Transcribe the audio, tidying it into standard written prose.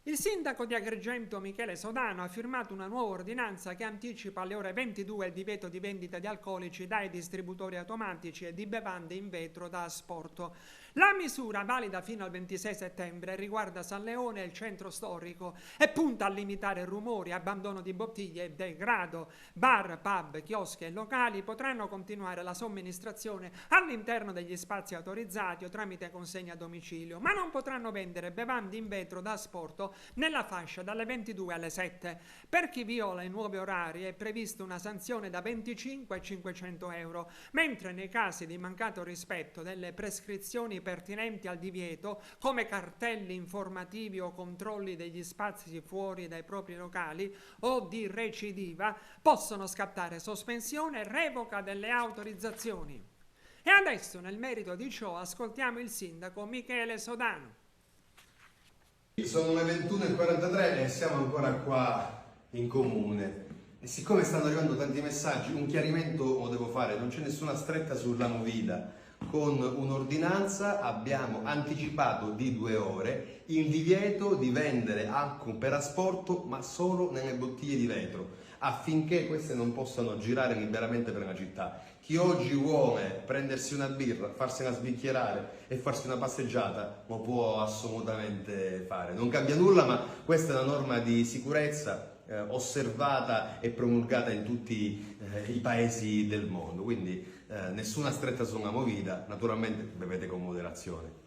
Il sindaco di Agrigento Michele Sodano ha firmato una nuova ordinanza che anticipa alle ore 22 il divieto di vendita di alcolici dai distributori automatici e di bevande in vetro da asporto. La misura, valida fino al 26 settembre, riguarda San Leone e il centro storico e punta a limitare rumori, abbandono di bottiglie e degrado. Bar, pub, chioschi e locali potranno continuare la somministrazione all'interno degli spazi autorizzati o tramite consegna a domicilio, ma non potranno vendere bevande in vetro da asporto nella fascia dalle 22 alle 7. Per chi viola i nuovi orari è prevista una sanzione da 25 a 500 euro, mentre nei casi di mancato rispetto delle prescrizioni pertinenti al divieto, come cartelli informativi o controlli degli spazi fuori dai propri locali, o di recidiva, possono scattare sospensione e revoca delle autorizzazioni. E adesso, nel merito di ciò, ascoltiamo il sindaco Michele Sodano. Sono le 21:43 e siamo ancora qua in comune e siccome stanno arrivando tanti messaggi, un chiarimento lo devo fare. Non c'è nessuna stretta sulla movida. Con un'ordinanza abbiamo anticipato di 2 ore il divieto di vendere alcol per asporto, ma solo nelle bottiglie di vetro, affinché queste non possano girare liberamente per la città. Chi oggi vuole prendersi una birra, farsela sbicchierare e farsi una passeggiata lo può assolutamente fare. Non cambia nulla, ma questa è una norma di sicurezza osservata e promulgata in tutti i paesi del mondo. Quindi nessuna stretta sulla movida, naturalmente bevete con moderazione.